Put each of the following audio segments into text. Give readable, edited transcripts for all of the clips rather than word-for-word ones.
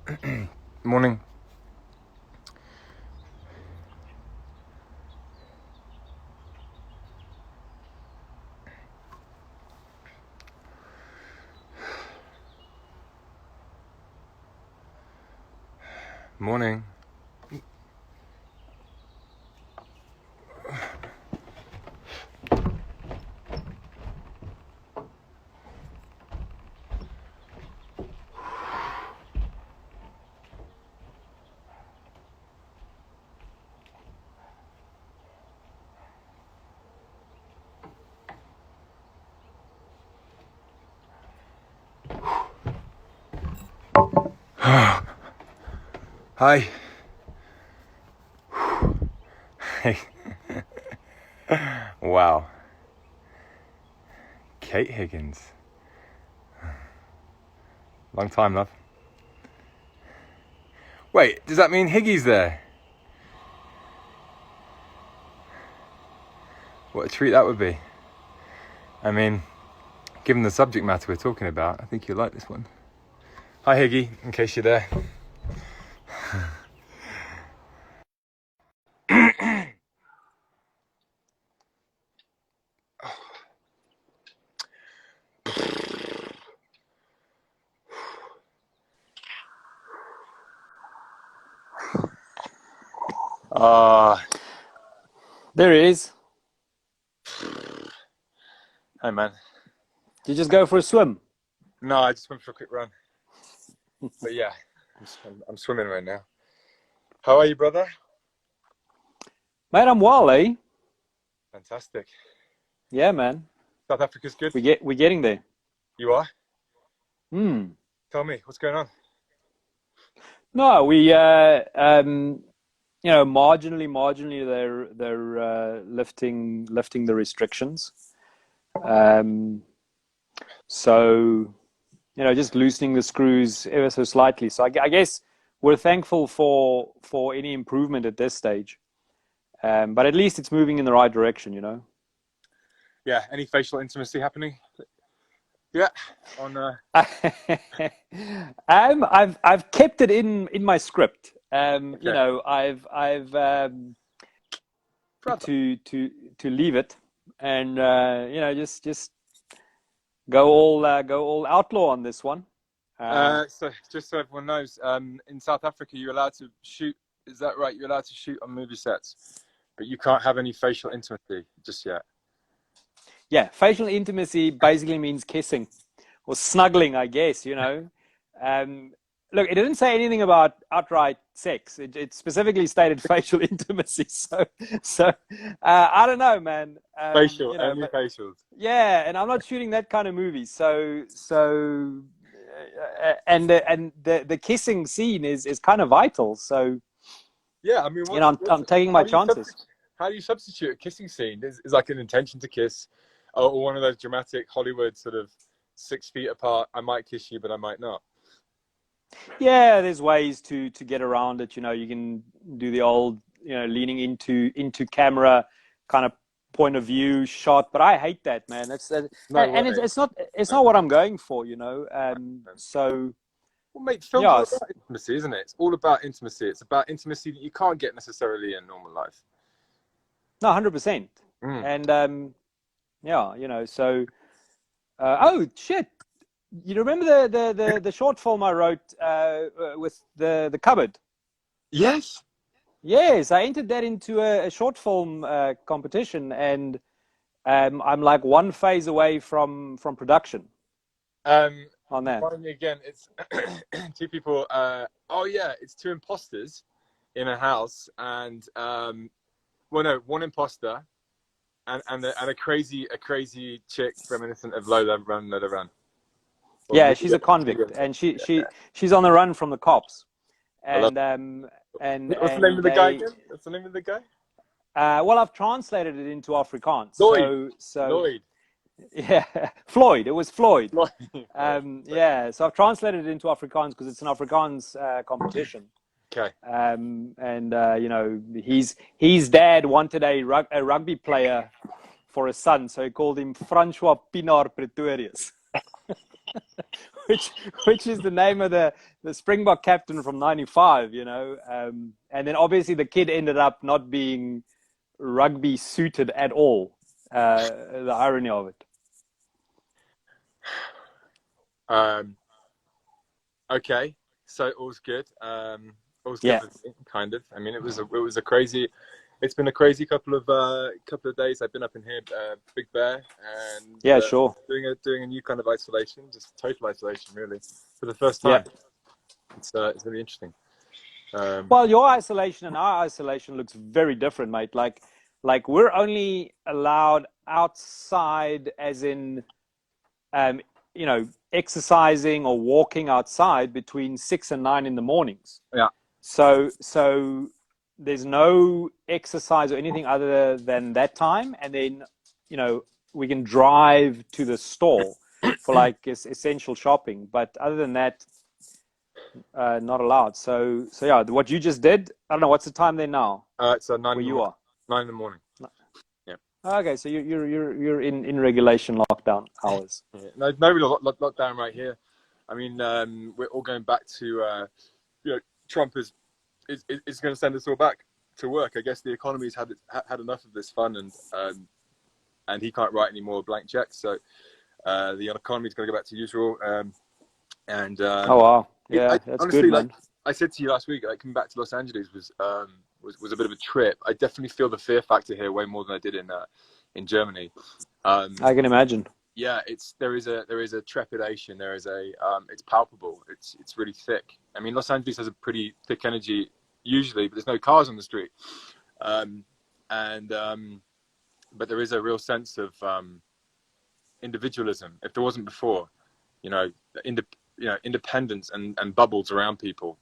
Morning. Morning. Hi. Hey. Wow. Kate Higgins. Long time, love. Wait, does that mean Higgy's there? What a treat that would be. I mean, given the subject matter we're talking about, I think you'll like this one. Hi, Higgy, in case you're there. There it is. Hi, man. Did you just go for a swim? No, I just went for a quick run. But yeah, I'm swimming right now. How are you, brother? Mate, I'm well, eh? Fantastic. Yeah, man. South Africa's good? We're getting there. You are? Hmm. Tell me, what's going on? No, we marginally they're lifting the restrictions. So just loosening the screws ever so slightly. So I guess we're thankful for any improvement at this stage. But at least it's moving in the right direction, Yeah, any facial intimacy happening? Yeah, I've kept it in my script. Okay. I've Brother. to leave it and just go all outlaw on this one. So just so everyone knows, in South Africa you're allowed to shoot. Is that right? You're allowed to shoot on movie sets, but you can't have any facial intimacy just yet. Yeah, facial intimacy basically means kissing or snuggling, I guess. Look, it didn't say anything about outright sex. It specifically stated facial intimacy. So I don't know, man. Facial, only facials. Yeah, and I'm not shooting that kind of movie. And the kissing scene is kind of vital. So Yeah, I mean, I'm taking my chances. How do you substitute a kissing scene? Is like an intention to kiss, or one of those dramatic Hollywood sort of 6 feet apart? I might kiss you, but I might not. Yeah, there's ways to get around it. You can do the old, leaning into camera kind of point of view shot, but I hate that, man. It's not what I'm going for, So well, mate, films are about intimacy, isn't it? It's all about intimacy. It's about intimacy that you can't get necessarily in normal life. No, 100%. And so oh shit. You remember the short film I wrote with the cupboard? Yes. Yes, I entered that into a short film competition, and I'm like one phase away from production on that. Remind me again. It's two people. It's two imposters in a house, and one imposter, and a crazy chick reminiscent of Lola Run. Yeah, she's a convict, and she's on the run from the cops. And what's the name of the guy again? What's the name of the guy? Well, I've translated it into Afrikaans. Lloyd. Lloyd. Yeah, Floyd. It was Floyd. Floyd. Yeah, so I've translated it into Afrikaans because it's an Afrikaans competition. Okay. His dad wanted a rugby player for a son, so he called him Francois Pienaar Pretorius. which which is the name of the Springbok captain from '95. And then obviously the kid ended up not being rugby suited at all. The irony of it. Okay, so all's good. All's good Yeah. with me, kind of. I mean, it was a crazy. It's been a crazy couple of days. I've been up in here, Big Bear, and Yeah, sure. doing a new kind of isolation, just total isolation, really, for the first Yeah. time. It's really interesting. Well, your isolation and our isolation looks very different, mate. Like we're only allowed outside, as in, exercising or walking outside between 6 and 9 in the mornings. Yeah. So there's no exercise or anything other than that time, and then we can drive to the store for like essential shopping. But other than that, not allowed. So yeah, what you just did. I don't know what's the time there now. It's 9 where you are. 9 in the morning. Yeah. Okay, so you're in regulation lockdown hours. Yeah. No real lockdown right here. I mean, we're all going back to Trump is going to send us all back to work. I guess the economy's had enough of this fun, and he can't write any more blank checks. So the economy's going to go back to usual. Oh wow, yeah, that's honestly, good, man. like I said to you last week, like coming back to Los Angeles was a bit of a trip. I definitely feel the fear factor here way more than I did in Germany. I can imagine. Yeah, there is a trepidation. It's palpable. It's really thick. I mean, Los Angeles has a pretty thick energy usually, but there's no cars on the street. But there is a real sense of individualism. If there wasn't before, independence and bubbles around people.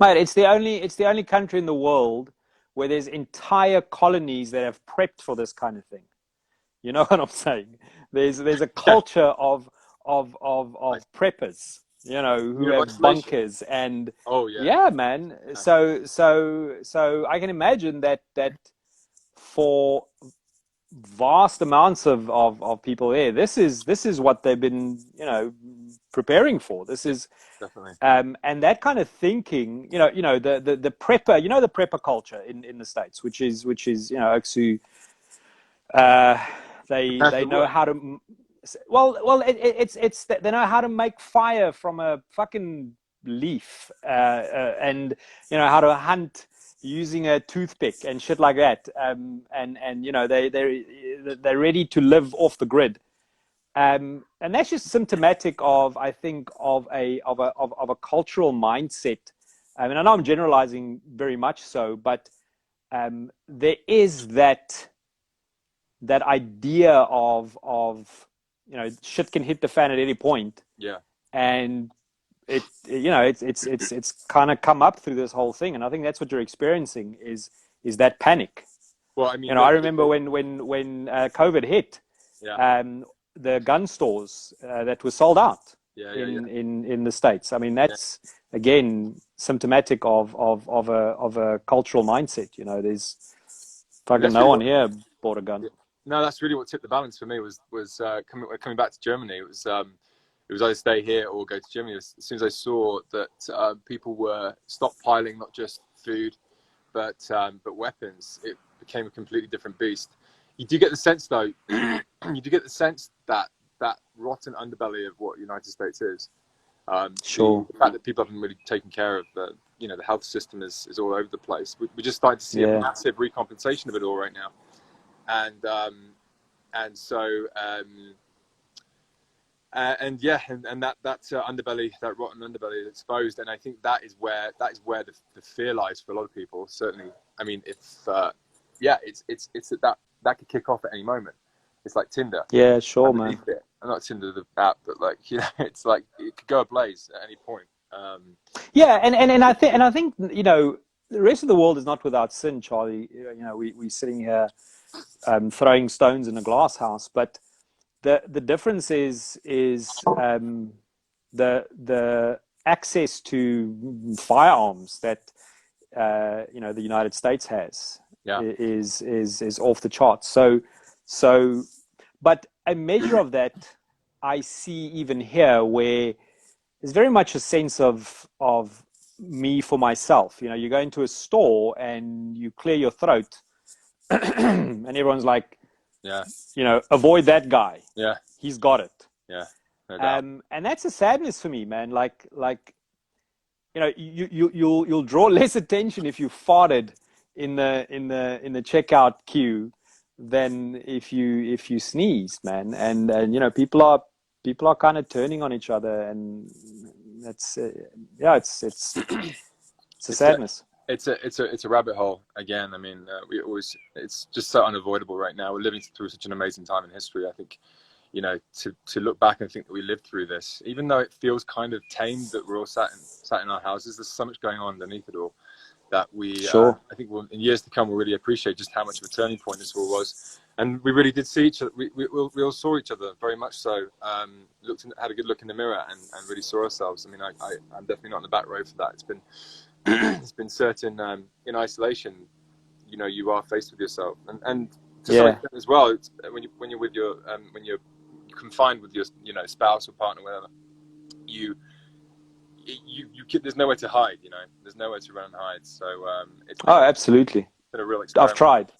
Mate, it's the only country in the world where there's entire colonies that have prepped for this kind of thing. You know what I'm saying? There's a culture of preppers, who have bunkers and man. So I can imagine that for vast amounts of people there, this is what they've been preparing for. This is definitely and that kind of thinking, the prepper, the prepper culture in the States, which is oaks who they know how to it's they know how to make fire from a fucking leaf, and how to hunt using a toothpick and shit like that, and they're ready to live off the grid, and that's just symptomatic of, I think, of a cultural mindset. I mean, I know I'm generalizing very much so, but there is that idea of shit can hit the fan at any point. Yeah. And it's kind of come up through this whole thing, and I think that's what you're experiencing is that panic. Well, I mean, I remember when COVID hit, the gun stores that were sold out in the States. I mean, that's again symptomatic of a cultural mindset. There's fucking no one here bought a gun. No, that's really what tipped the balance for me was coming back to Germany. It was either stay here or go to Germany. As soon as I saw that people were stockpiling not just food, but weapons, it became a completely different beast. You do get the sense, though, that rotten underbelly of what United States is. Sure. The fact that people haven't really taken care of the health system is all over the place. We're just starting to see a massive recompensation of it all right now. And so that underbelly, that rotten underbelly is exposed, and I think that is where the fear lies for a lot of people. Certainly, I mean, it's that could kick off at any moment. It's like Tinder. Yeah, sure, man. I'm not Tinder the app, but it's like it could go ablaze at any point. And I think the rest of the world is not without sin, Charlie. We're sitting here throwing stones in a glass house, but the difference is the access to firearms that the United States has is off the charts. So but a measure of that I see even here, where there's very much a sense of me for myself. You know, you go into a store and you clear your throat, and everyone's like, Yeah. you know, avoid that guy. Yeah. He's got it. Yeah. No doubt. And that's a sadness for me, man. Like you know, you'll draw less attention if you farted in the checkout queue than if you sneezed, man. And you know, people are kind of turning on each other, and that's yeah, it's a It's a sadness. it's a rabbit hole again. I mean, it's just so unavoidable right now. We're living through such an amazing time in history. I think, you know, to look back and think that we lived through this, even though it feels kind of tame that we're all sat in our houses, there's so much going on underneath it all that we, Sure. I think in years to come, we'll really appreciate just how much of a turning point this all was. And we really did see each other. We all saw each other very much so. Had a good look in the mirror and really saw ourselves. I mean, I'm definitely not in the back row for that. It's been it's been certain in isolation. You know, you are faced with yourself, and to some extent as well. It's, when you're with your when you're confined with your, you know, spouse or partner, whatever, you there's nowhere to hide. You know, there's nowhere to run and hide. So it's been, Absolutely. been a real I've experiment. tried.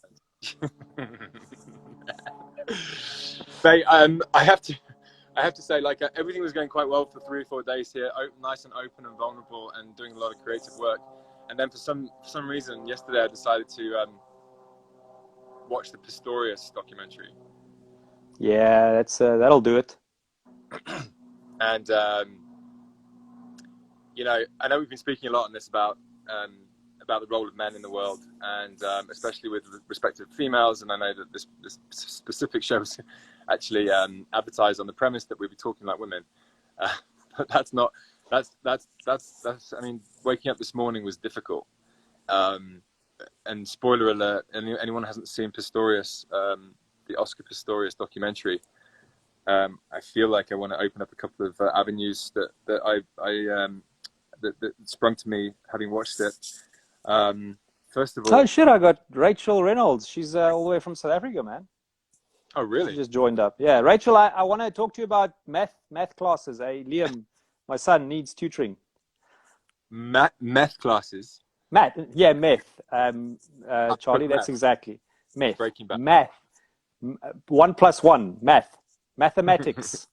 But I have to say, like, everything was going quite well for 3 or 4 days here, nice and open and vulnerable, and doing a lot of creative work. And then for some reason, yesterday I decided to watch the Pistorius documentary. Yeah, that'll do it. And you know, I know we've been speaking a lot on this about the role of men in the world, and especially with respect to females. And I know that this specific show was actually advertised on the premise that we'd be talking like women. But that's not. That's. I mean, waking up this morning was difficult. And spoiler alert: anyone who hasn't seen Pistorius, the Oscar Pistorius documentary, I feel like I want to open up a couple of avenues that sprung to me having watched it. First of all, Oh shit! I got Rachel Reynolds. She's all the way from South Africa, man. Oh really? She just joined up. Yeah, Rachel, I want to talk to you about math classes. Liam, my son needs tutoring. Meth classes. Math, yeah, math. Charlie, that's math. exactly math. Breaking Bad. Math. 1 + 1. Mathematics.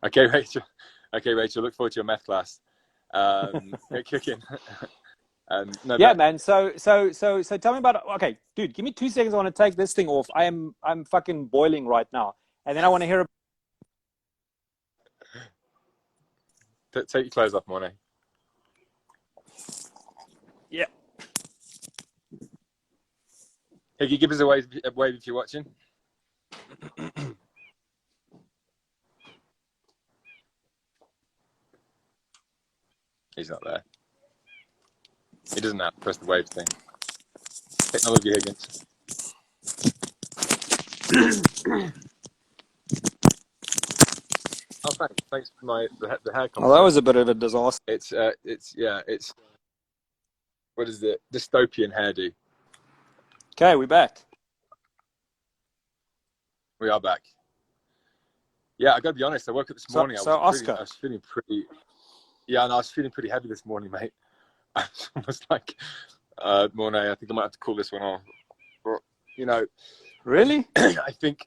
Okay, Rachel. Look forward to your math class. Cooking. No, yeah, man. So tell me about. Okay, dude, give me 2 seconds. I want to take this thing off. I'm fucking boiling right now, and then I want to hear. Take your clothes off, Mornay. Yeah. Hey, can you give us a wave if you're watching? He's not there. He doesn't have to press the wave thing. Technology, Higgins. Oh, thanks for the hair compliment. Well, that was a bit of a disaster. It's what is it? Dystopian hairdo. Okay, we're back. We are back. Yeah, I gotta be honest. I woke up this morning. I was feeling pretty. Yeah, and I was feeling pretty heavy this morning, mate. I was almost like, Mornay, I think I might have to call this one off. But, you know, really, I think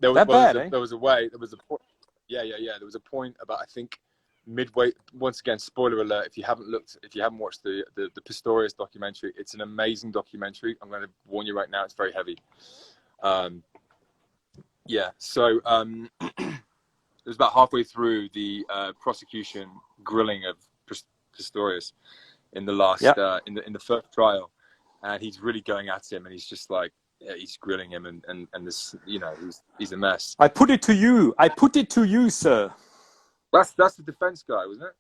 there was a point. Yeah. There was a point about, I think, midway. Once again, spoiler alert: if you haven't watched the Pistorius documentary, it's an amazing documentary. I'm going to warn you right now; it's very heavy. Yeah. So it was about halfway through the prosecution grilling of Pistorius in the last in the first trial, and he's really going at him, and he's just like, yeah, he's grilling him, and this, you know, he's a mess. I put it to you, sir. That's the defense guy, wasn't it?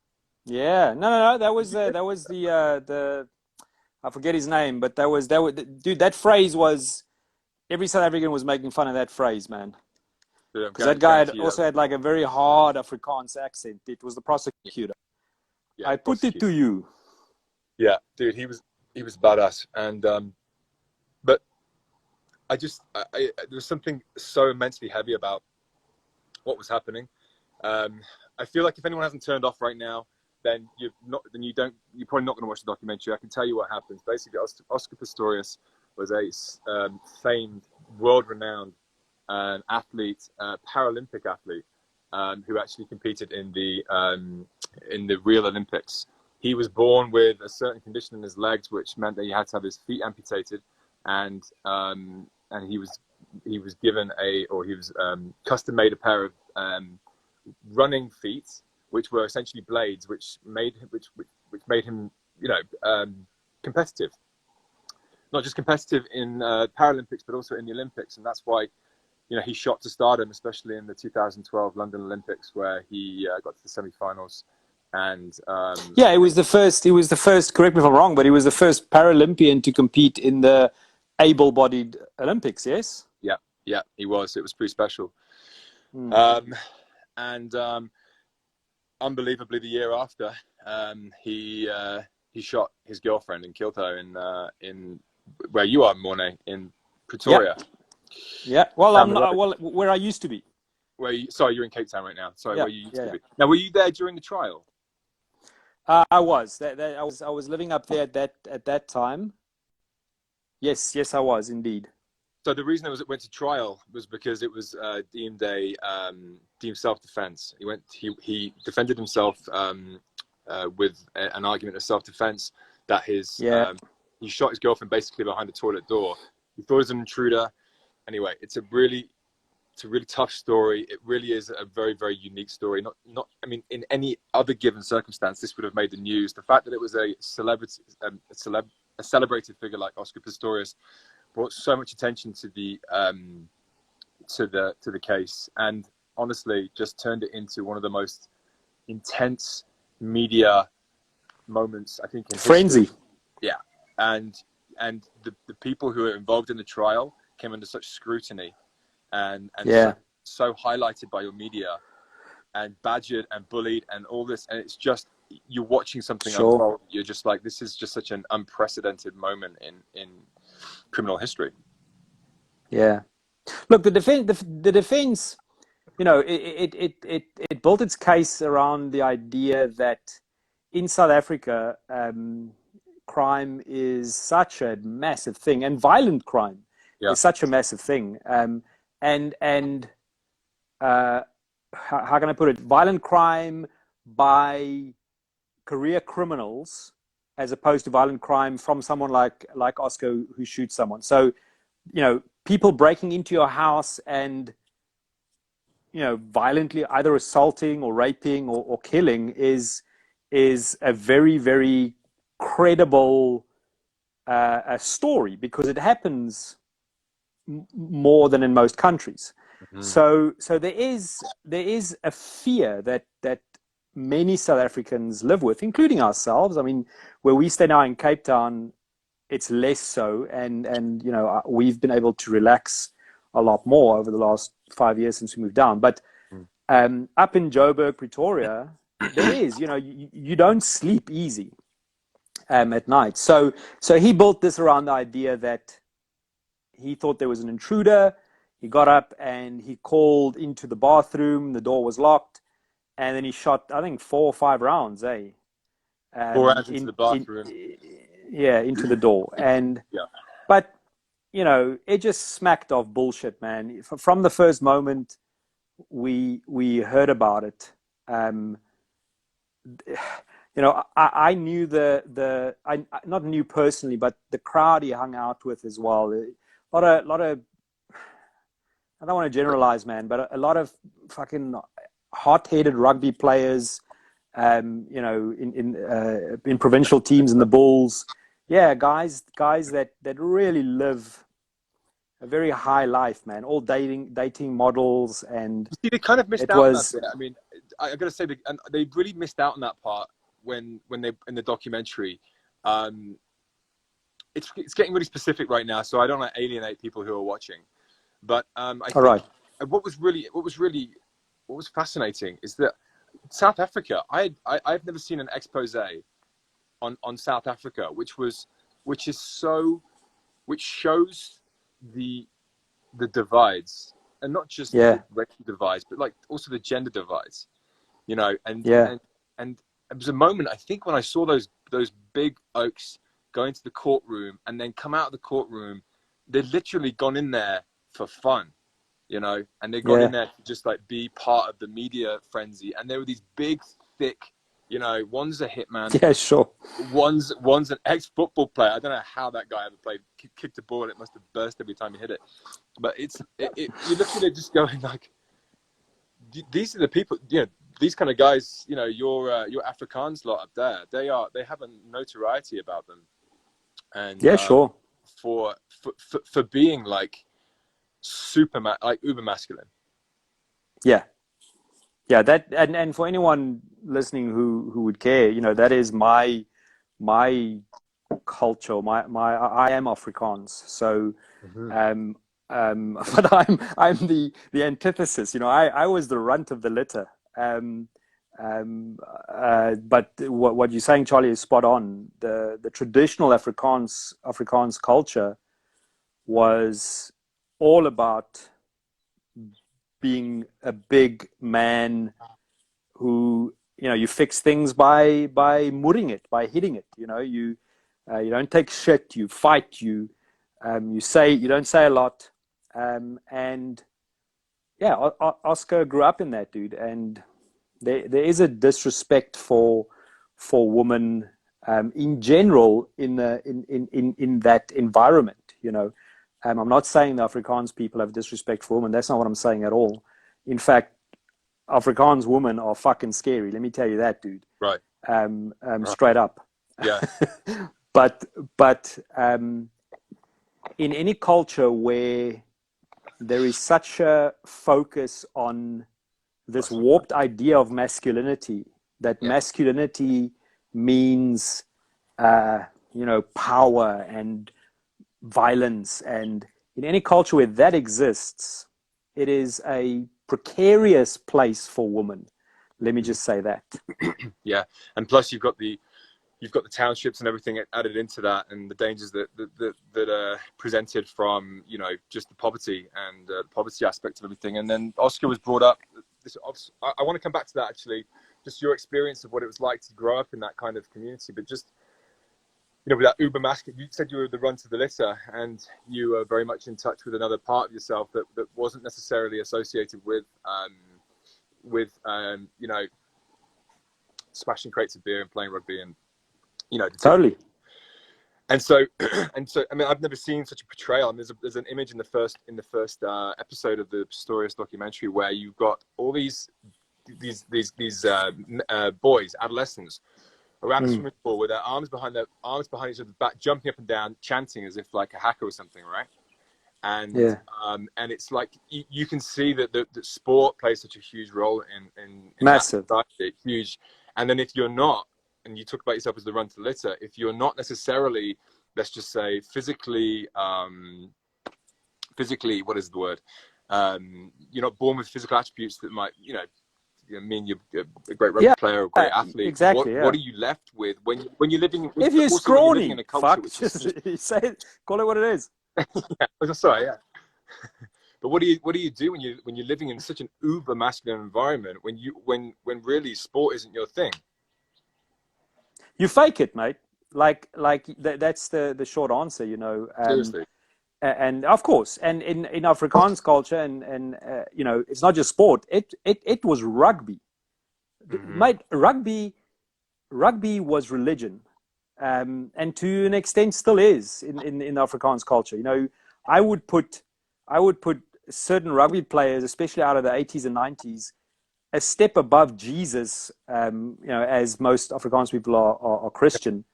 Yeah, no. That was the I forget his name, but that was dude. That phrase was, every South African was making fun of that phrase, man. Because that guy also had like a very hard Afrikaans accent. It was the prosecutor. Yeah, I put it to you. Yeah, dude, he was badass, and but I there was something so immensely heavy about what was happening. I feel like if anyone hasn't turned off right now, then you're probably not going to watch the documentary. I can tell you what happens. Basically, Oscar Pistorius was a famed, world-renowned athlete, Paralympic athlete, who actually competed in the Real Olympics. He was born with a certain condition in his legs, which meant that he had to have his feet amputated, and he was given custom made a pair of running feet, which were essentially blades, which made him, competitive. Not just competitive in Paralympics, but also in the Olympics, and that's why he shot to stardom, especially in the 2012 London Olympics, where he got to the semi-finals. And yeah, he was the first. He was the first. Correct me if I'm wrong, but he was the first Paralympian to compete in the able-bodied Olympics. Yes. Yeah, he was. It was pretty special. And unbelievably, the year after, he shot his girlfriend and killed her in where you are, Mornay, in Pretoria. Yeah. Well, I'm not. Well, where I used to be. Sorry, you're in Cape Town right now. Sorry, yeah. where you used to be. Now, were you there during the trial? I was. I was living up there at that time. Yes, I was indeed. So the reason it went to trial was because it was deemed self-defense. He defended himself with an argument of self-defense that he shot his girlfriend basically behind the toilet door. He thought it was an intruder. Anyway, it's a really tough story. It really is a very, very unique story. I mean, in any other given circumstance, this would have made the news. The fact that it was a celebrity, a celebrated figure like Oscar Pistorius, brought so much attention to the case, and honestly, just turned it into one of the most intense media moments, I think, in frenzy. History. Yeah, and the people who were involved in the trial came under such scrutiny, and so highlighted by your media, and badgered and bullied and all this, and it's just, you're watching something unfold. You're just like, this is just such an unprecedented moment in criminal history. Yeah, look, the defense, it built its case around the idea that in South Africa, crime is such a massive thing, and violent crime is such a massive thing. How can I put it? Violent crime by career criminals, as opposed to violent crime from someone like Oscar, who shoots someone. So, people breaking into your house and, violently either assaulting or raping or killing is a very, very credible story, because it happens more than in most countries. Mm-hmm. So there is a fear that many South Africans live with, including ourselves. I mean, where we stay now in Cape Town, it's less so, and we've been able to relax a lot more over the last 5 years since we moved down. But up in Joburg, Pretoria, there is, you don't sleep easy at night. So he built this around the idea that he thought there was an intruder. He got up and he called into the bathroom. The door was locked, and then he shot, I think, 4 or 5 rounds. 4 rounds into the bathroom. Into the door. And but it just smacked off bullshit, man. From the first moment we heard about it, I knew I not knew personally, but the crowd he hung out with as well. A lot of I don't want to generalize, man, but a lot of fucking hot-headed rugby players, in provincial teams in the Bulls. Yeah, guys that really live a very high life, man. All dating models, and see, they kind of missed out on that bit. I mean, I got to say, they really missed out on that part when they in the documentary. It's getting really specific right now, so I don't want to alienate people who are watching. But I think what was fascinating is that South Africa, I've never seen an expose on South Africa, which shows the divides and not just Yeah. the racial divides, but like also the gender divides, you know, and it was a moment, I think, when I saw those big oaks go into the courtroom and then come out of the courtroom. They'd literally gone in there for fun, you know, and they got in there to just like be part of the media frenzy. And there were these big, thick, you know, one's a hitman. Yeah, sure. One's an ex-football player. I don't know how that guy ever played. Kicked a ball and it must have burst every time he hit it. But you look at it just going like, these are the people, you know, these kind of guys, you know, your Afrikaans lot up there, they have a notoriety about them. And sure. For being like uber masculine. Yeah, that and for anyone listening who would care, you know, that is my culture. I am Afrikaans, so but I'm the antithesis. You know, I was the runt of the litter. But what you're saying, Charlie, is spot on. The traditional Afrikaans culture was all about being a big man who, you know, you fix things by mudding it, by hitting it. You know, you don't take shit, you fight, you don't say a lot, and yeah, Oscar grew up in that, dude, and there is a disrespect for women in general in that environment, you know. I'm not saying the Afrikaans people have disrespect for women. That's not what I'm saying at all. In fact, Afrikaans women are fucking scary. Let me tell you that, dude. Right. Straight up. Yeah. but in any culture where there is such a focus on this warped idea of masculinity, that masculinity means, you know, power and violence, and in any culture where that exists, it is a precarious place for women. Let me just say that. Yeah, and plus you've got the townships and everything added into that, and the dangers that are presented from, you know, just the poverty and the poverty aspect of everything. And then Oscar was brought up. I want to come back to that, actually, just your experience of what it was like to grow up in that kind of community, but just, you know, with that uber masculine, you said you were the run to the litter, and you were very much in touch with another part of yourself that wasn't necessarily associated with you know, smashing crates of beer and playing rugby, and, you know, Totally. And so, I mean, I've never seen such a portrayal. And there's an image in the first episode of the Pistorius documentary where you've got all these boys, adolescents, around the swimming pool with their arms behind each other's back, jumping up and down, chanting as if like a hacker or something, right? And and it's like you can see that that sport plays such a huge role in massive, huge. And then if you're not, and you talk about yourself as the run to the litter, if you're not necessarily, let's just say, physically, what is the word? You're not born with physical attributes that might, you know, mean you're a great rugby player or a great athlete. Exactly. What are you left with when you're living? If you're scrawny, in a culture, call it what it is. Yeah, sorry, yeah. But what do you do when you're living in such an uber masculine environment when really sport isn't your thing? You fake it, mate. Like that's the short answer, you know. Seriously. And of course, and in Afrikaans culture, and you know, it's not just sport. It was rugby, mate. Rugby was religion, and to an extent still is in Afrikaans culture. You know, I would put certain rugby players, especially out of the 80s and 90s, a step above Jesus. You know, as most Afrikaans people are Christian.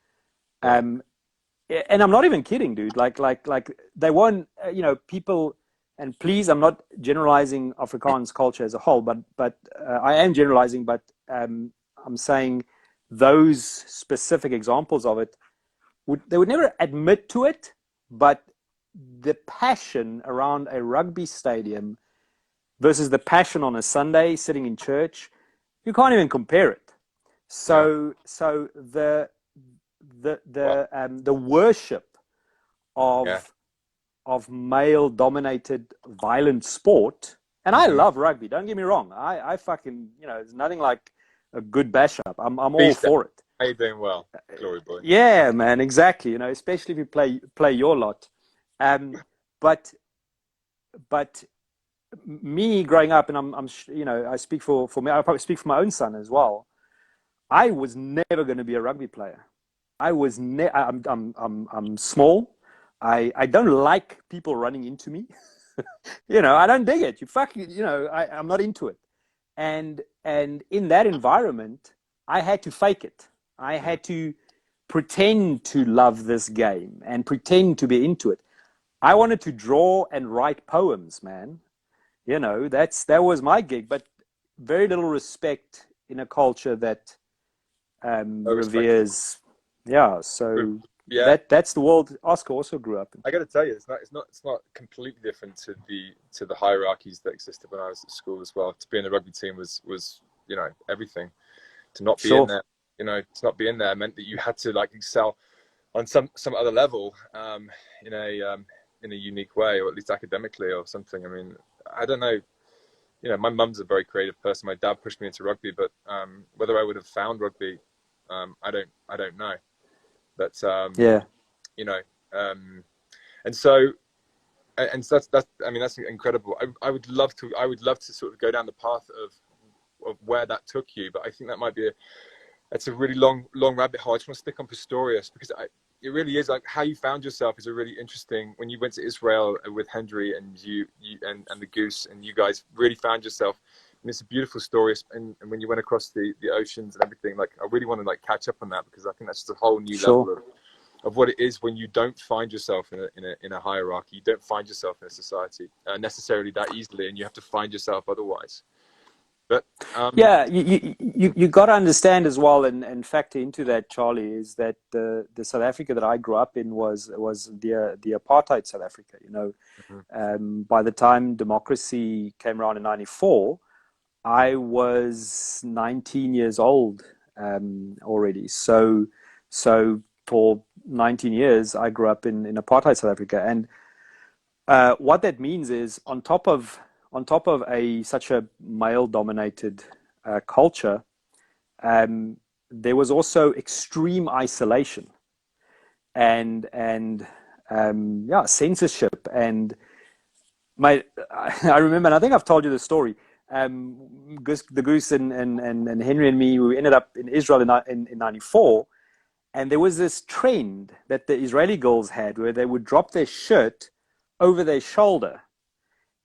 And I'm not even kidding, dude. Like they won't, you know, people. And please, I'm not generalizing Afrikaans culture as a whole, but I am generalizing. But I'm saying those specific examples of it they would never admit to it, but the passion around a rugby stadium versus the passion on a Sunday sitting in church, you can't even compare it. So the worship of male-dominated violent sport. And I love rugby. Don't get me wrong. I fucking, there's nothing like a good bash up. I'm all for it. How you doing? Well, glory boy. Yeah, man, exactly. Especially if you play your lot. But me growing up, and I speak for me. I probably speak for my own son as well. I was never going to be a rugby player. I'm small. I don't like people running into me. I don't dig it. I'm not into it. And in that environment, I had to fake it. I had to pretend to love this game and pretend to be into it. I wanted to draw and write poems, man. That was my gig, but very little respect in a culture that reveres. Yeah, so that's the world Oscar also grew up in. I got to tell you, it's not completely different to the hierarchies that existed when I was at school as well. To be in the rugby team was everything. To not be in there, to not be in there meant that you had to like excel on some other level, in a unique way, or at least academically or something. I mean, I don't know. My mum's a very creative person. My dad pushed me into rugby, but whether I would have found rugby, I don't know. But and so that's incredible. I would love to sort of go down the path of where that took you, but I think that might be that's a really long rabbit hole. I just want to stick on Pistorius because it really is like how you found yourself is a really interesting. When you went to Israel with Hendry and you and the Goose, and you guys really found yourself, and it's a beautiful story. And when you went across the oceans and everything, like I really want to like catch up on that because I think that's just a whole new level of what it is when you don't find yourself in a hierarchy. You don't find yourself in a society necessarily that easily, and you have to find yourself otherwise. But you got to understand as well, and factor into that, Charlie, is that the South Africa that I grew up in was the apartheid South Africa. By the time democracy came around in '94, I was 19 years old already. So for 19 years, I grew up in apartheid South Africa, and what that means is on top of such a male-dominated culture, there was also extreme isolation and censorship. And I remember, and I think I've told you the story. The Goose and Henry and me, we ended up in Israel in '94, and there was this trend that the Israeli girls had where they would drop their shirt over their shoulder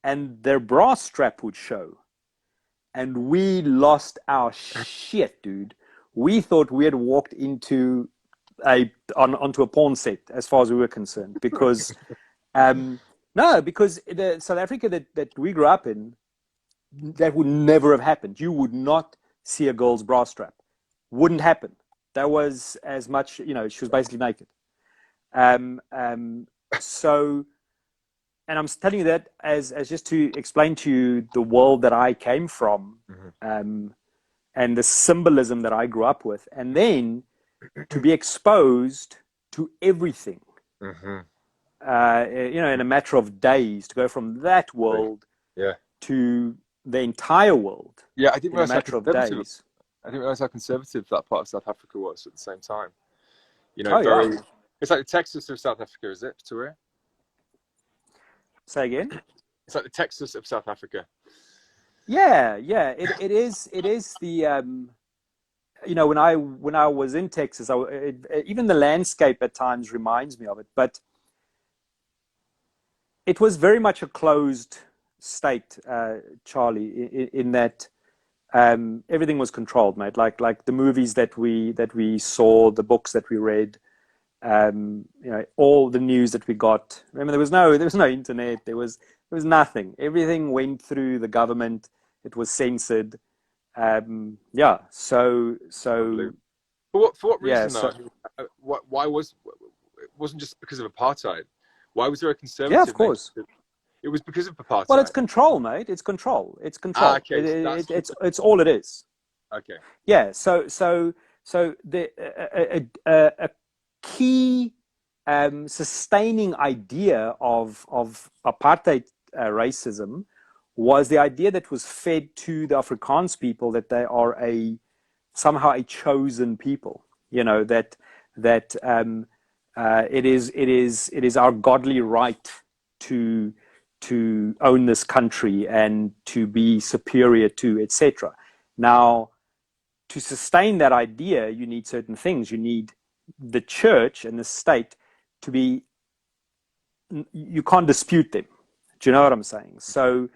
and their bra strap would show. And we lost our shit, dude. We thought we had walked onto a porn set as far as we were concerned. Because, because the South Africa that we grew up in, that would never have happened. You would not see a girl's bra strap. Wouldn't happen. That was as much, she was basically naked. So... And I'm telling you that as just to explain to you the world that I came from, and the symbolism that I grew up with, and then to be exposed to everything, in a matter of days, to go from that world to the entire world. Yeah, I didn't realize in a matter of days. I didn't realize how conservative that part of South Africa was at the same time. It's like the Texas of South Africa, is it, Victoria? Say again? It's like the Texas of South Africa. Yeah. It is the when I was in Texas, even the landscape at times reminds me of it, but it was very much a closed state, Charlie, in that everything was controlled, mate. Like the movies that we saw, the books that we read. All the news that we got. Remember, there was no internet. There was nothing. Everything went through the government. It was censored. So. For what reason? Why was it wasn't just because of apartheid? Why was there a conservative? Yeah, of course. It was because of apartheid. Well, it's control, mate. It's control. It's control. Okay, it's all it is. Okay. Yeah. So a key sustaining idea of apartheid racism was the idea that was fed to the Afrikaans people that they are somehow a chosen people. You know, that it is our godly right to own this country and to be superior to, etc. Now, to sustain that idea, you need certain things. You need the church and the state to be, you can't dispute them. Do you know what I'm saying? So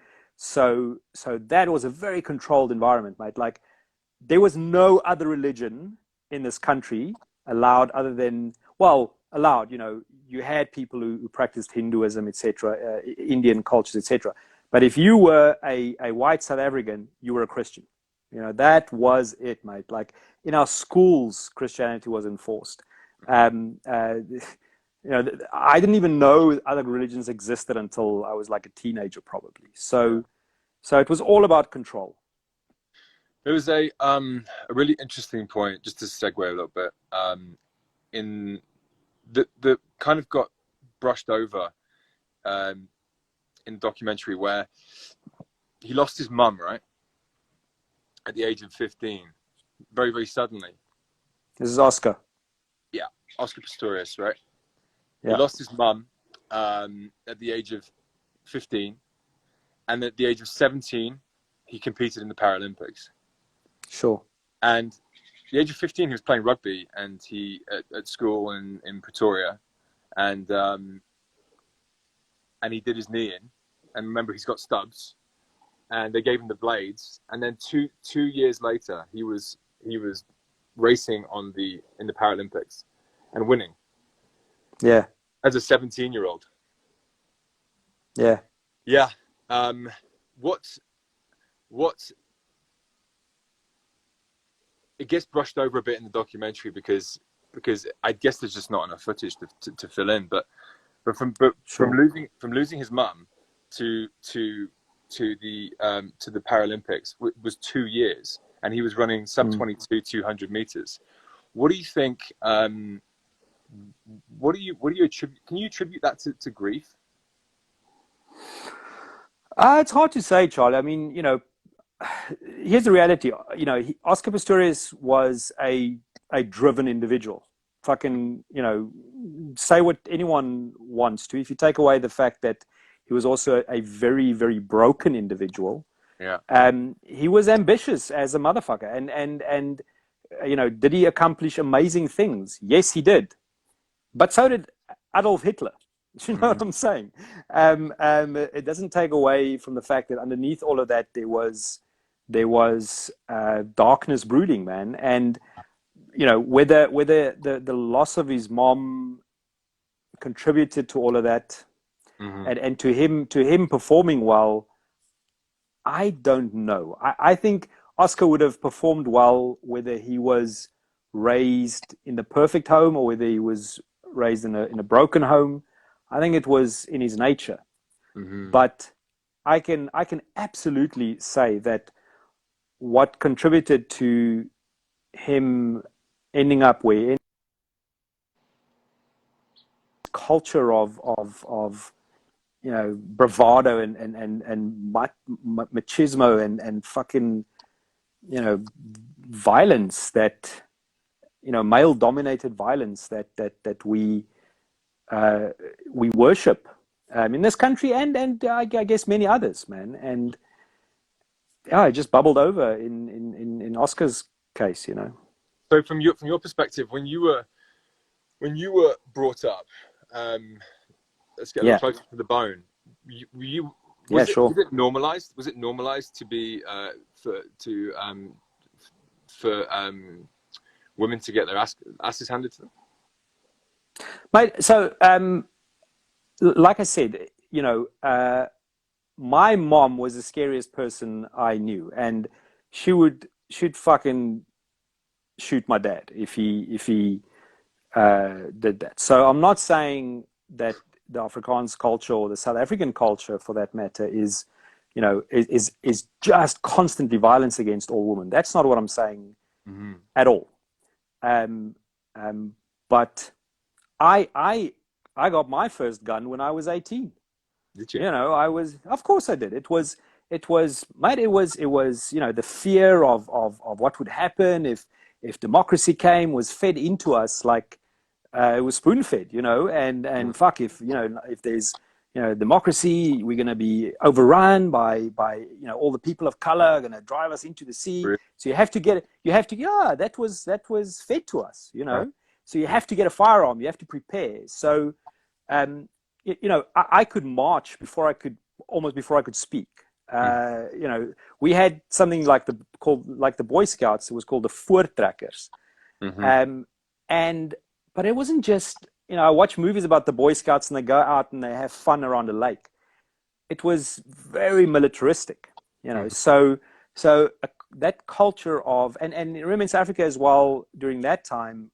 that was a very controlled environment, mate. Like, there was no other religion in this country allowed other than, allowed, you know, you had people who practiced Hinduism, etc., Indian cultures, etc. But if you were a white South African, you were a Christian. You know, that was it, mate. Like, in our schools, Christianity was enforced. You know, I didn't even know other religions existed until I was like a teenager, probably. So it was all about control. There was a really interesting point, just to segue a little bit, in the kind of got brushed over in the documentary, where he lost his mum, right, at the age of 15, very, very suddenly. This is Oscar. Yeah, Oscar Pistorius, right? Yeah. He lost his mum at the age of 15, and at the age of 17, he competed in the Paralympics. Sure. And at the age of 15, he was playing rugby, and he at school in Pretoria, and he did his knee in, and remember, he's got stubs, and they gave him the blades, and then two years later, he was racing in the Paralympics and winning. Yeah. As a 17-year-old. Yeah. Yeah. What it gets brushed over a bit in the documentary because I guess there's just not enough footage to fill in. But from losing his mum to the Paralympics was 2 years, and he was running sub 22 200 meters. What do you think? What do you attribute? Can you attribute that to grief? It's hard to say, Charlie. I mean, you know, here's the reality. You know, Oscar Pistorius was a driven individual. Fucking, you know, say what anyone wants to. If you take away the fact that he was also a very, very broken individual. Yeah. He was ambitious as a motherfucker, and you know, did he accomplish amazing things? Yes, he did. But so did Adolf Hitler. You know what I'm saying? It doesn't take away from the fact that underneath all of that, there was darkness brooding, man. And you know, whether the loss of his mom contributed to all of that, and to him performing well, I don't know. I think Oscar would have performed well whether he was raised in the perfect home or whether he was raised in a broken home. I think it was in his nature. But I can absolutely say that what contributed to him ending up where, culture of you know, bravado and machismo and fucking, you know, violence, that, you know, male dominated violence that we worship in this country and I guess many others, man. And yeah, it just bubbled over in Oscar's case, you know. So from your perspective, when you were brought up, let's get a little closer to the bone. Was it normalized? Was it normalized to be for women to get their asses handed to them? Mate, so like I said, you know, my mom was the scariest person I knew, and she'd fucking shoot my dad if he did that. So I'm not saying that the Afrikaans culture or the South African culture, for that matter, is, you know, is just constantly violence against all women. That's not what I'm saying at all. But I I got my first gun when I was 18. Did you? You know, of course I did. Mate, you know, the fear of what would happen if democracy came was fed into us like it was spoon fed, you know, and fuck, if, you know, if there's, you know, democracy, we're going to be overrun by, you know, all the people of color are going to drive us into the sea. Really? So yeah, that was fed to us, you Huh. know, so you have to get a firearm, you have to prepare. So, you know, I could march almost before I could speak. You know, we had something like the Boy Scouts. It was called the Voortrekkers. Mm-hmm. And but it wasn't just, you know, I watch movies about the Boy Scouts and they go out and they have fun around a lake. It was very militaristic, you know. That culture of, and remember in South Africa as well during that time,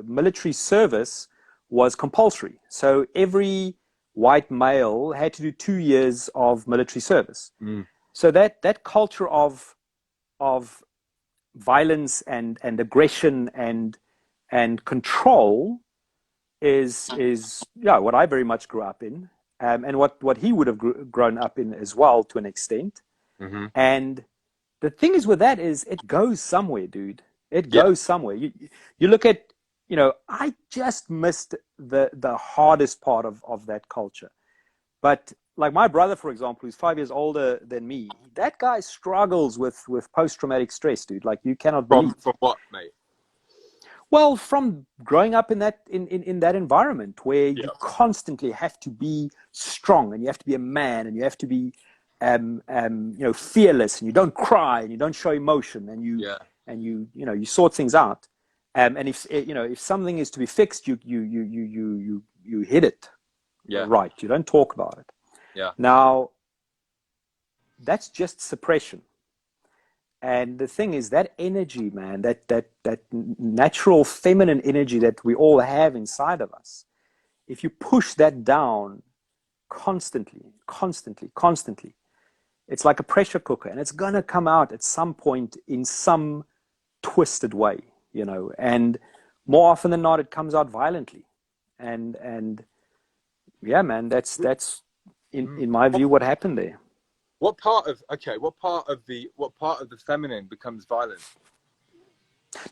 military service was compulsory. So every white male had to do 2 years of military service. Mm. So that culture of violence and aggression and control is yeah, what I very much grew up in, and what he would have grown up in as well to an extent. Mm-hmm. And the thing is with that is it goes somewhere, dude. It Yeah. goes somewhere. You look at, you know, I just missed the hardest part of that culture. But like my brother, for example, who's 5 years older than me, that guy struggles with post-traumatic stress, dude. Like you cannot believe. From what, mate? Well, from growing up in that environment where Yeah. you constantly have to be strong and you have to be a man and you have to be you know, fearless, and you don't cry and you don't show emotion, and you know, you sort things out. And if, you know, if something is to be fixed, you hit it. Yeah. Right. You don't talk about it. Yeah. Now, that's just suppression. And the thing is that energy, man, that natural feminine energy that we all have inside of us, if you push that down constantly, it's like a pressure cooker, and it's going to come out at some point in some twisted way, you know, and more often than not, it comes out violently. And yeah, man, that's in my view what happened there. What part of the feminine becomes violent?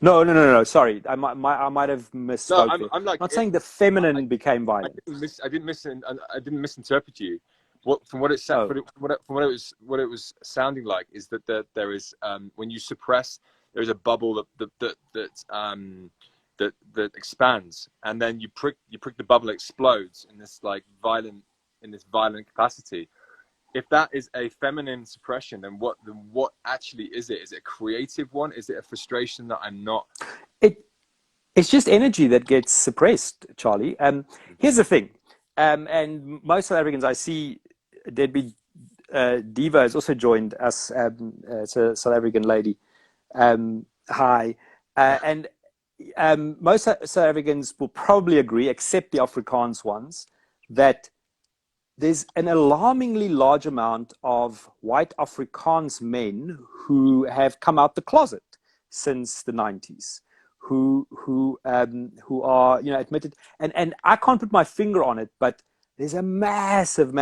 No. Sorry, I might have misspoke. No, I'm like, not saying the feminine became violent. I didn't misinterpret you. From what it was sounding like is that there is when you suppress, there is a bubble that expands, and then you prick the bubble, explodes in this violent capacity. If that is a feminine suppression, then what actually is it? Is it a creative one? Is it a frustration that I'm not? It's just energy that gets suppressed, Charlie. Here's the thing, and most South Africans I see, Deadbeat Diva has also joined us. It's a South African lady. Hi. And most South Africans will probably agree, except the Afrikaans ones, that there's an alarmingly large amount of white Afrikaans men who have come out the closet since the 90s, who are, you know, admitted, and I can't put my finger on it, but there's a massive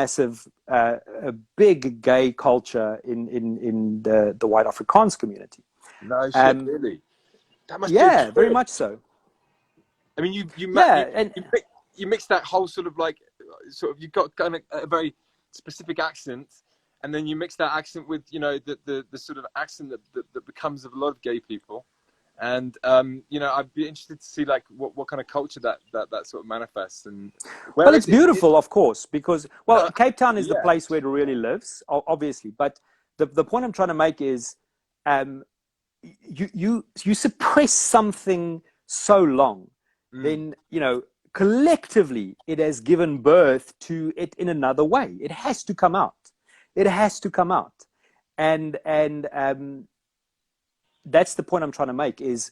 a big gay culture in the white Afrikaans community. No shit, really. That must yeah, be very much so. I mean, you mix that whole sort of you've got kind of a very specific accent, and then you mix that accent with, you know, the sort of accent that becomes of a lot of gay people, and you know, I'd be interested to see like what kind of culture that sort of manifests. And well, it's beautiful, of course, because Cape Town is the place where it really lives, obviously. But the point I'm trying to make is, you suppress something so long, then, you know, collectively it has given birth to it in another way. It has to come out. And that's the point I'm trying to make is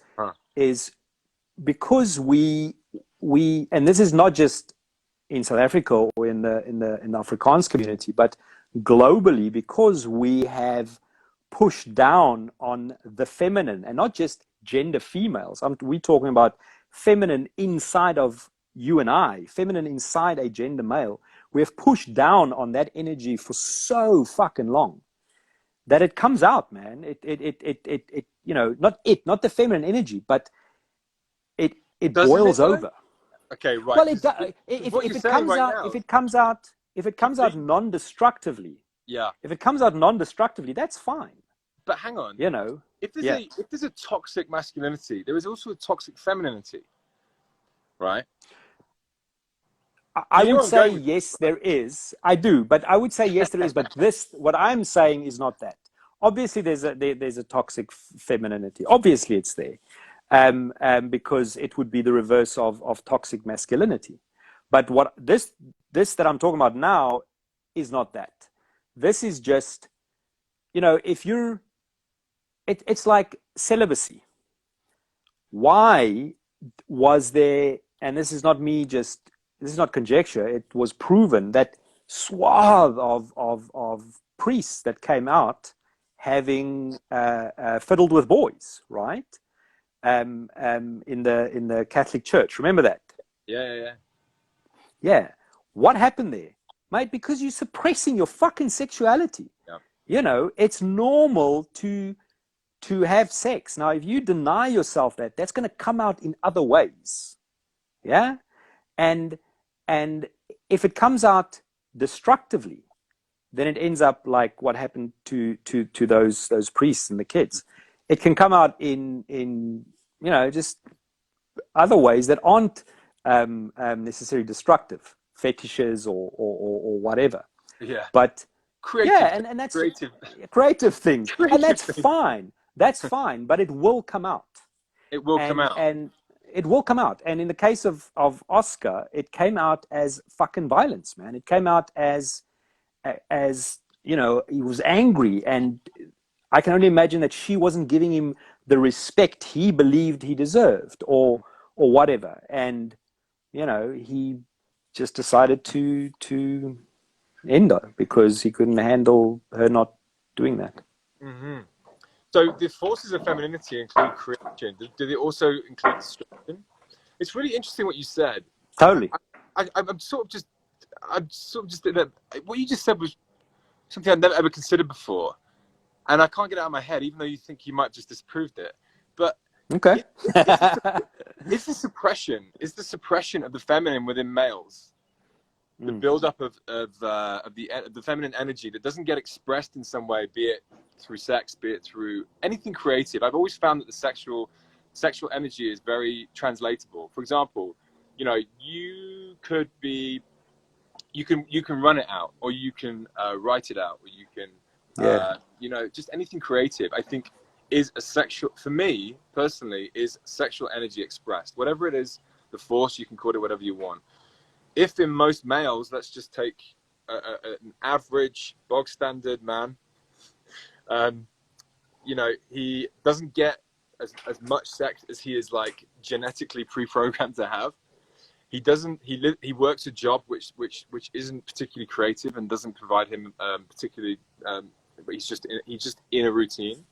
because we and this is not just in South Africa or in the Afrikaans community, but globally, because we have pushed down on the feminine, and not just gender females. We're talking about feminine inside of you and I, feminine inside a gender male, we have pushed down on that energy for so fucking long that it comes out, man. It you know, not the feminine energy, but it Doesn't it boils though? over. Okay, right. Well, What you're if it saying comes right out, now, if it comes out non-destructively, yeah. if it comes out non-destructively, that's fine. But hang on, You know, if yeah. there's a toxic masculinity, there is also a toxic femininity, right? I You know would where I'm say going with this, yes, right? there is. I do, but I would say yes, there is. But this, what I'm saying, is not that. Obviously, there's a toxic femininity. Obviously, it's there, because it would be the reverse of toxic masculinity. But what this that I'm talking about now is not that. This is just, you know, if you're, it's like celibacy. Why was there, and this is not me just, this is not conjecture, it was proven that swath of priests that came out having fiddled with boys, right? In the Catholic Church. Remember that? Yeah. Yeah. What happened there? Mate, because you're suppressing your fucking sexuality. Yeah. You know, it's normal to have sex. Now, if you deny yourself that, that's going to come out in other ways. Yeah? And if it comes out destructively, then it ends up like what happened to those priests and the kids. It can come out in you know, just other ways that aren't necessarily destructive, fetishes or whatever. Yeah. But Creative, yeah, and that's creative things, creative and that's things. fine. That's fine, but it will come out. It will come out. And it will come out. And in the case of Oscar, it came out as fucking violence, man. It came out as you know, he was angry, and I can only imagine that she wasn't giving him the respect he believed he deserved, or whatever. And you know, he just decided to end her because he couldn't handle her not doing that. Mm-hmm. So the forces of femininity include creation. Do they also include destruction? It's really interesting what you said. Totally. I'm sort of just what you just said was something I'd never ever considered before, and I can't get it out of my head, even though you think you might have just disproved it. But Okay. is the suppression of the feminine within males, the buildup of the feminine energy that doesn't get expressed in some way, be it through sex, be it through anything creative. I've always found that the sexual energy is very translatable. For example, you know, you can run it out, or you can write it out, or you can you know, just anything creative. I think is a sexual, for me personally, is sexual energy expressed. Whatever it is, the force, you can call it whatever you want. If in most males, let's just take an average bog standard man, you know, he doesn't get as much sex as he is like genetically pre-programmed to have. He doesn't. He works a job which isn't particularly creative and doesn't provide him particularly. But he's just in a routine,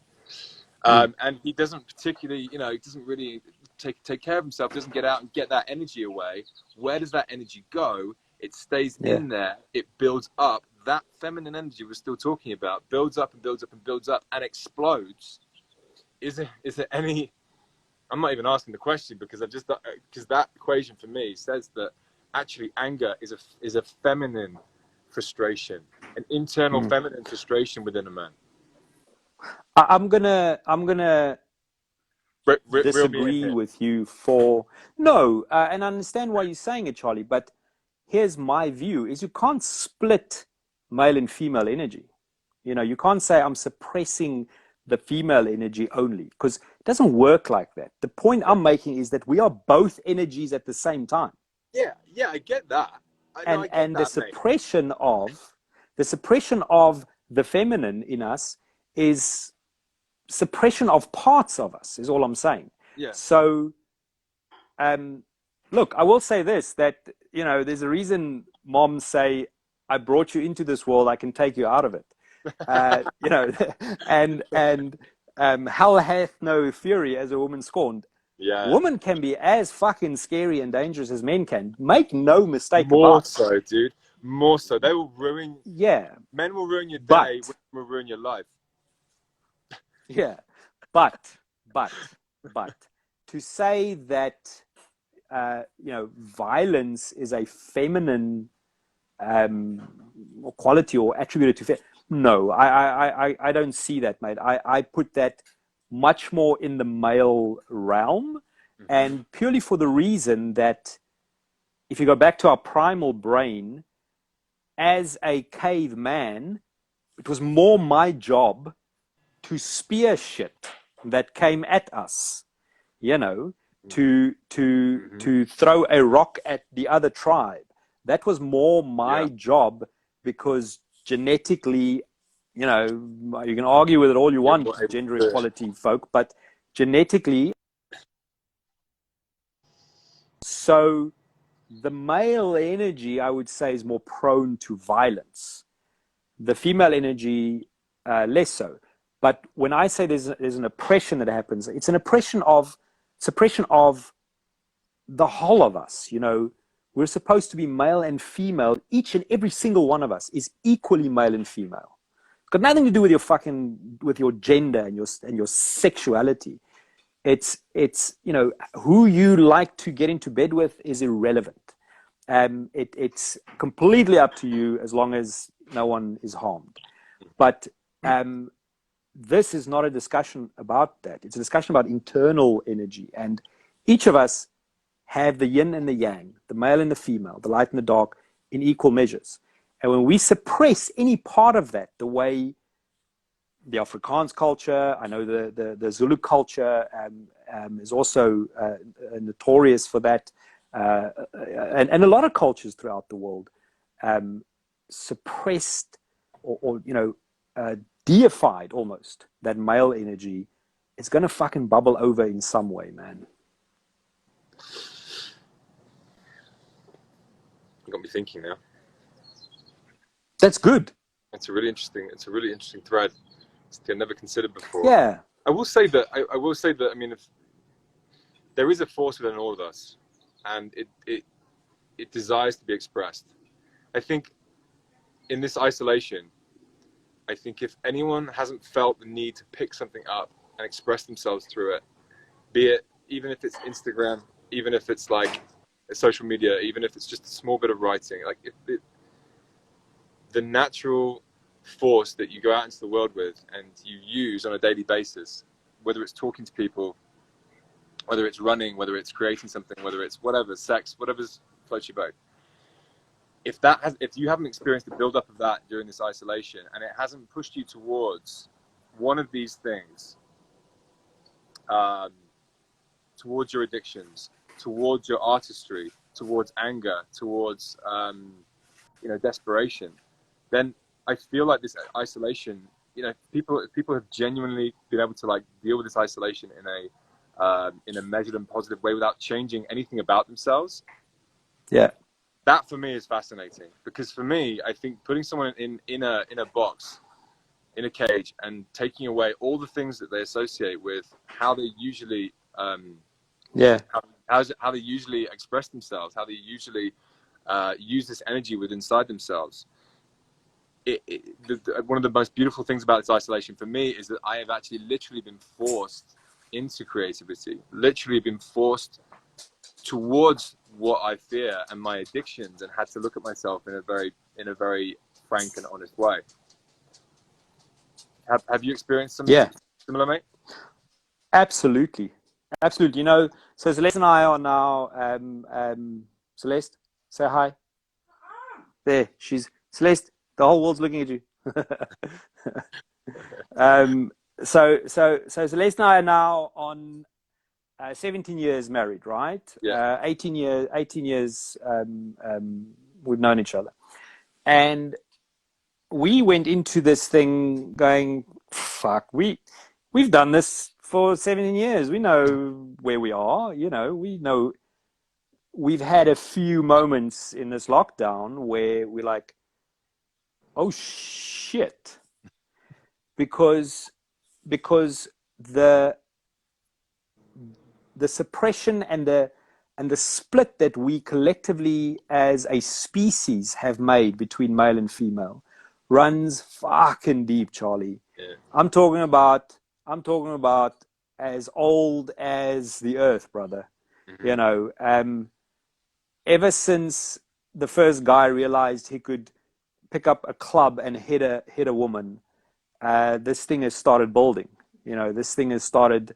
and he doesn't particularly. You know, he doesn't really take care of himself. Doesn't get out and get that energy away. Where does that energy go? It stays in there. It builds up. That feminine energy we're still talking about builds up and builds up and builds up and explodes. Is there any? I'm not even asking the question because that equation for me says that actually anger is a feminine frustration, an internal feminine frustration within a man. I'm gonna Reel me in disagree here. with you for no, and I understand why you're saying it, Charlie. But here's my view: is you can't split male and female energy. You know, you can't say I'm suppressing the female energy only, because it doesn't work like that. The point I'm making is that we are both energies at the same time. Yeah, I get that. I get And that, mate. the suppression of the feminine in us is suppression of parts of us, is all I'm saying. Yeah. So look, I will say this, that you know, there's a reason moms say, I brought you into this world, I can take you out of it. You know, and hell hath no fury as a woman scorned. Yeah. Women can be as fucking scary and dangerous as men can. Make no mistake More about it. so, dude. More so. They will ruin. Yeah, Men will ruin your day. but Women will ruin your life. yeah, but but to say that violence is a feminine quality or attributed to no, I don't see that, mate. I put that much more in the male realm, and purely for the reason that if you go back to our primal brain, as a caveman, it was more my job to spear shit that came at us, to throw a rock at the other tribe. That was more my job, because genetically, you can argue with it all you want, gender equality folk, but genetically, so the male energy, I would say, is more prone to violence. The female energy, less so. But when I say there's an oppression that happens, it's an oppression of suppression of the whole of us. We're supposed to be male and female. Each and every single one of us is equally male and female. It's got nothing to do with your gender and your sexuality. It's who you like to get into bed with is irrelevant. It's completely up to you, as long as no one is harmed. But this is not a discussion about that. It's a discussion about internal energy, and each of us have the yin and the yang, the male and the female, the light and the dark, in equal measures. And when we suppress any part of that, the way the Afrikaans culture, I know the Zulu culture is also notorious for that, and a lot of cultures throughout the world suppressed or deified almost that male energy. It's going to fucking bubble over in some way, man. You got me thinking now. That's good. It's a really interesting thread. I never considered before. Yeah. I will say that. I mean, if there is a force within all of us, and it desires to be expressed. I think in this isolation, I think if anyone hasn't felt the need to pick something up and express themselves through it, be it even if it's Instagram, even if it's like social media, even if it's just a small bit of writing, like the natural force that you go out into the world with and you use on a daily basis, whether it's talking to people, whether it's running, whether it's creating something, whether it's whatever, sex, whatever's floats your boat. If you haven't experienced the build-up of that during this isolation, and it hasn't pushed you towards one of these things, towards your addictions, towards your artistry, towards anger, towards desperation, then I feel like this isolation, people have genuinely been able to like deal with this isolation in a measured and positive way without changing anything about themselves. Yeah. That for me is fascinating, because for me, I think putting someone in a box, in a cage, and taking away all the things that they associate with how they usually how they usually express themselves, how they usually use this energy inside themselves. One of the most beautiful things about this isolation for me is that I have actually literally been forced into creativity, literally been forced towards what I fear and my addictions, and had to look at myself in a very frank and honest way. Have you experienced something similar, mate? Absolutely. So Celeste and I are now, Celeste, say hi. There, Celeste, the whole world's looking at you. So Celeste and I are now on 17 years married, right? Yeah. 18 years we've known each other. And we went into this thing going, fuck, we've done this for 17 years. We know where we are, we know. We've had a few moments in this lockdown where we're like, oh shit, because the the suppression and the split that we collectively as a species have made between male and female runs fucking deep, Charlie. Yeah. I'm talking about as old as the earth, brother. You know, ever since the first guy realized he could pick up a club and hit a woman, this thing has started building. You know, this thing has started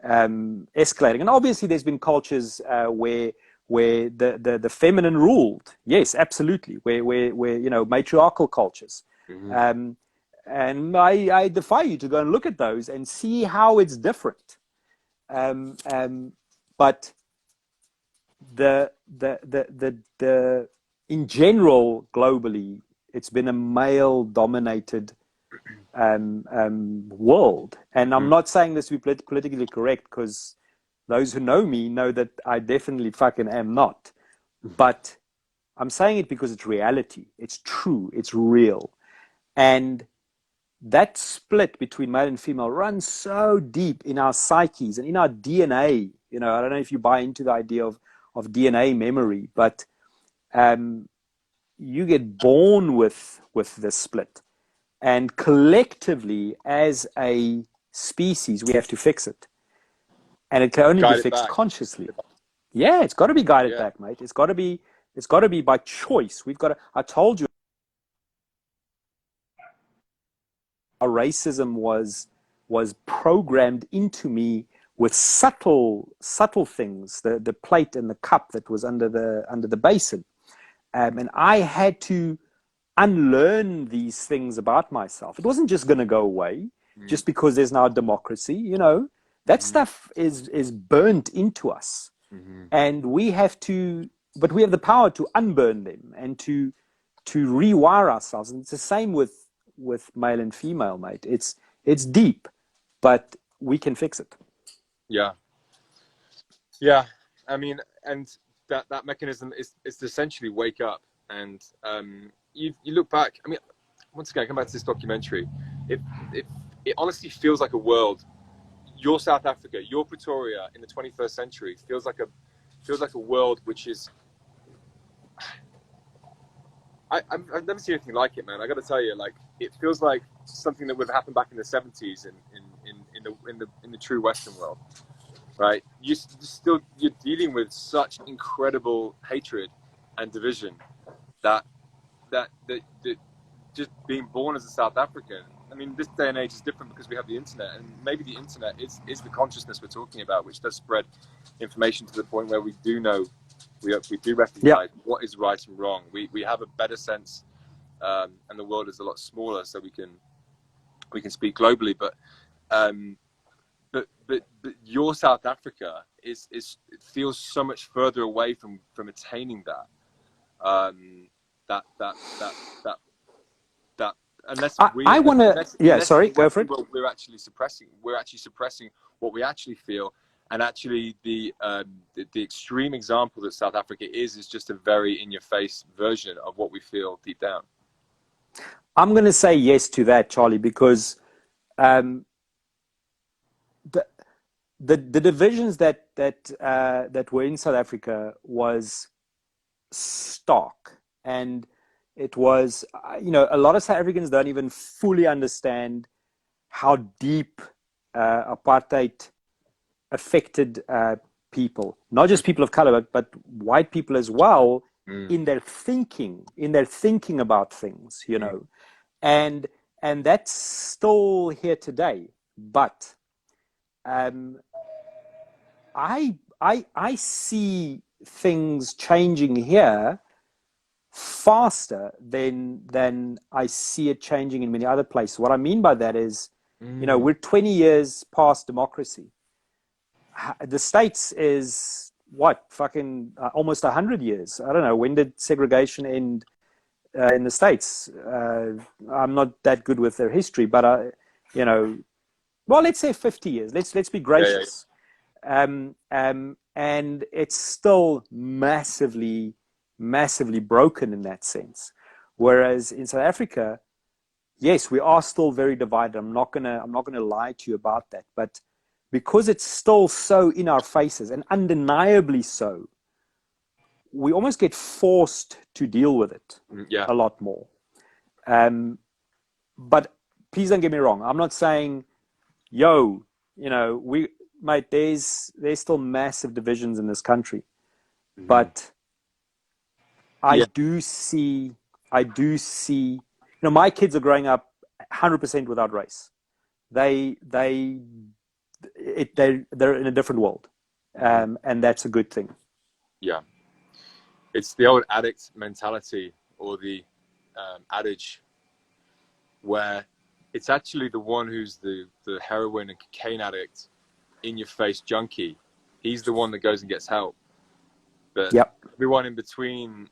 escalating. And obviously, there's been cultures where the feminine ruled. Yes, absolutely. Where you know, matriarchal cultures. And I defy you to go and look at those and see how it's different. But the in general, globally, it's been a male dominated world. And I'm not saying this to be politically correct, because those who know me know that I definitely fucking am not. But I'm saying it because it's reality. It's true. It's real. And that split between male and female runs so deep in our psyches and in our DNA. You know, I don't know if you buy into the idea of DNA memory, but you get born with this split. And collectively, as a species, we have to fix it. And it can only be fixed consciously. Yeah, it's got to be guided back, mate. It's got to be by choice. We've got to, I told you, our racism was programmed into me with subtle things, the plate and the cup that was under the basin. And I had to unlearn these things about myself. It wasn't just going to go away just because there's now democracy. You know, that stuff is burnt into us. And we have to, but we have the power to unburn them and to rewire ourselves. And it's the same with male and female, mate. It's deep, but we can fix it. Yeah. I mean, and that mechanism is to essentially wake up. And you look back. I mean, once again, I come back to this documentary. It honestly feels like a world. Your South Africa, your Pretoria in the 21st century feels like a world which is. I've never seen anything like it, man. I got to tell you, like, it feels like something that would have happened back in the 70s in the true Western world, right? You're dealing with such incredible hatred and division that just being born as a South African. I mean, this day and age is different because we have the internet, and maybe the internet is the consciousness we're talking about, which does spread information to the point where we do know. We do recognize what is right and wrong. We have a better sense, and the world is a lot smaller, so we can speak globally. But your South Africa it feels so much further away from attaining that. Unless I want to. Sorry, go for it. We're actually suppressing what we actually feel. And actually, the extreme example that South Africa is just a very in-your-face version of what we feel deep down. I'm going to say yes to that, Charlie, because the divisions that were in South Africa was stark, and it was, you know, a lot of South Africans don't even fully understand how deep apartheid affected people, not just people of color, but white people as well, in their thinking about things, you know, and that's still here today. But I see things changing here faster than I see it changing in many other places. What I mean by that is, you know, we're 20 years past democracy. The States is what, fucking almost 100 years. I don't know, when did segregation end in the States? I'm not that good with their history, but you know, well, let's say 50 years. Let's be gracious. And it's still massively broken in that sense. Whereas in South Africa, yes, we are still very divided. I'm not gonna lie to you about that. But because it's still so in our faces and undeniably so, we almost get forced to deal with it Yeah. a lot more. But please don't get me wrong. I'm not saying, yo, mate, there's still massive divisions in this country. But I do see, my kids are growing up 100% without race. They're in a different world, and that's a good thing. Yeah, it's the old addict mentality, or the adage, where it's actually the one who's the heroin and cocaine addict, in your face junkie. He's the one that goes and gets help. But everyone in between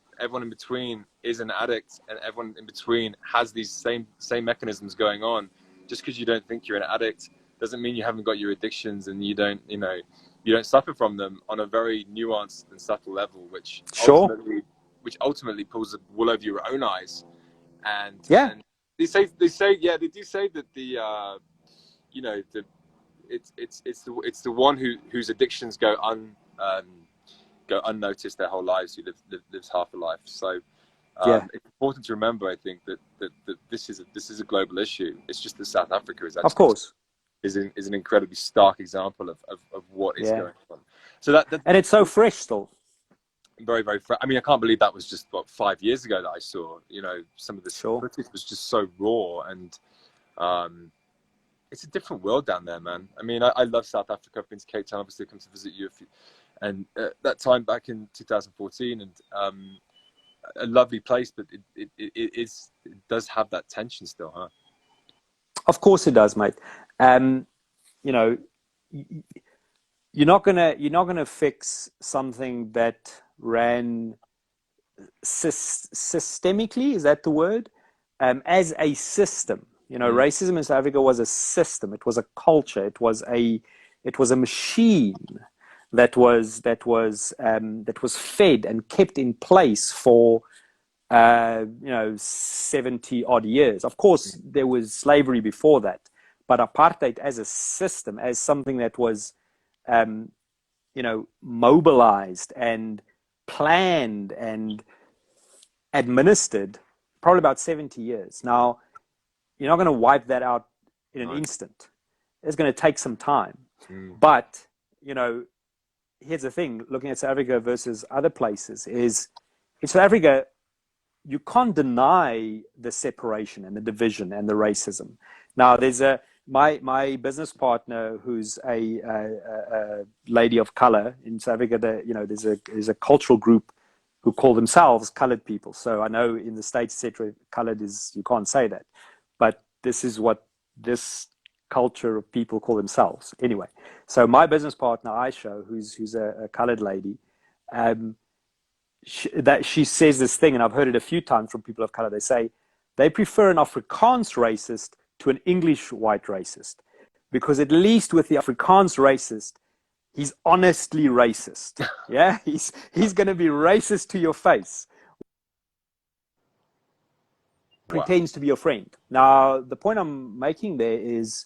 is an addict, and everyone in between has these same mechanisms going on. Just because you don't think you're an addict doesn't mean you haven't got your addictions, and you don't suffer from them on a very nuanced and subtle level, which ultimately pulls the wool over your own eyes. And they do say that it's the one whose addictions go unnoticed their whole lives, who lives half a life. So it's important to remember, I think, that this is a global issue. It's just that South Africa is actually, of course, is an incredibly stark example of what is going on. So that and it's so fresh still. Very, very fresh. I mean, I can't believe that was just 5 years ago that I saw. Some of the footage was just so raw, and it's a different world down there, man. I mean, I love South Africa. I've been to Cape Town, obviously, come to visit you and that time back in 2014, and a lovely place, but it does have that tension still, huh? Of course it does, mate. You're not gonna fix something that ran systemically. Is that the word? As a system, racism in South Africa was a system. It was a culture. It was a machine that was fed and kept in place for 70 odd years. Of course, there was slavery before that, but apartheid as a system, as something that was mobilized and planned and administered, probably about 70 years. Now, you're not going to wipe that out in an instant. It's going to take some time. But, here's the thing, looking at South Africa versus other places, is in South Africa, you can't deny the separation and the division and the racism. Now, there's my business partner, who's a lady of color in South Africa. There's a cultural group who call themselves colored people. So I know in the States, etc., colored is, you can't say that, but this is what this culture of people call themselves. Anyway, so my business partner Aisha, who's a colored lady, she says this thing, and I've heard it a few times from people of color. They say they prefer an Afrikaans racist to an English white racist, because at least with the Afrikaans racist, he's honestly racist. Yeah, he's going to be racist to your face. Pretends to be your friend. Now, the point I'm making there is,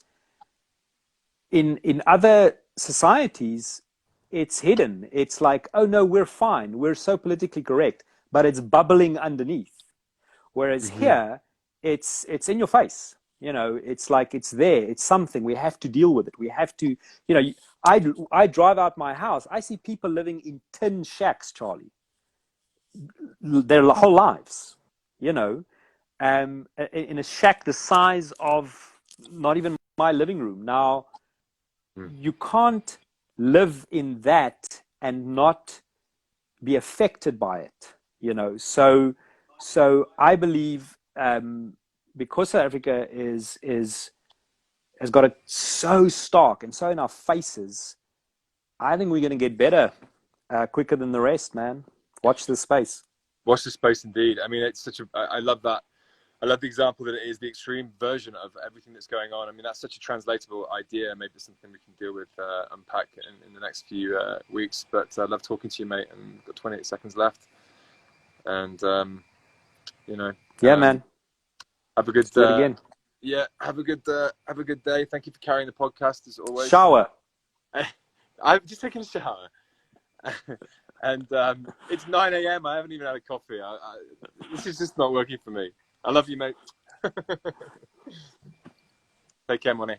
in other societies, it's hidden. It's like, oh no, we're fine. We're so politically correct, but it's bubbling underneath. Whereas here, it's in your face. It's like, it's there. It's something. We have to deal with it. We have to, I drive out my house. I see people living in tin shacks, Charlie, their whole lives, in a shack the size of not even my living room. Now, you can't live in that and not be affected by it, So I believe, because South Africa has got it so stark and so in our faces, I think we're going to get better quicker than the rest, man. Watch this space. Watch the space, indeed. I mean, it's I love that. I love the example that it is the extreme version of everything that's going on. I mean, that's such a translatable idea. Maybe it's something we can deal with, unpack in the next few weeks. But I love talking to you, mate. And we've got 28 seconds left. And, yeah, man. Have a good again. Yeah, have a good day. Thank you for carrying the podcast as always. Shower. I've just taken a shower. And it's 9 a.m. I haven't even had a coffee. This is just not working for me. I love you, mate. Take care, Money.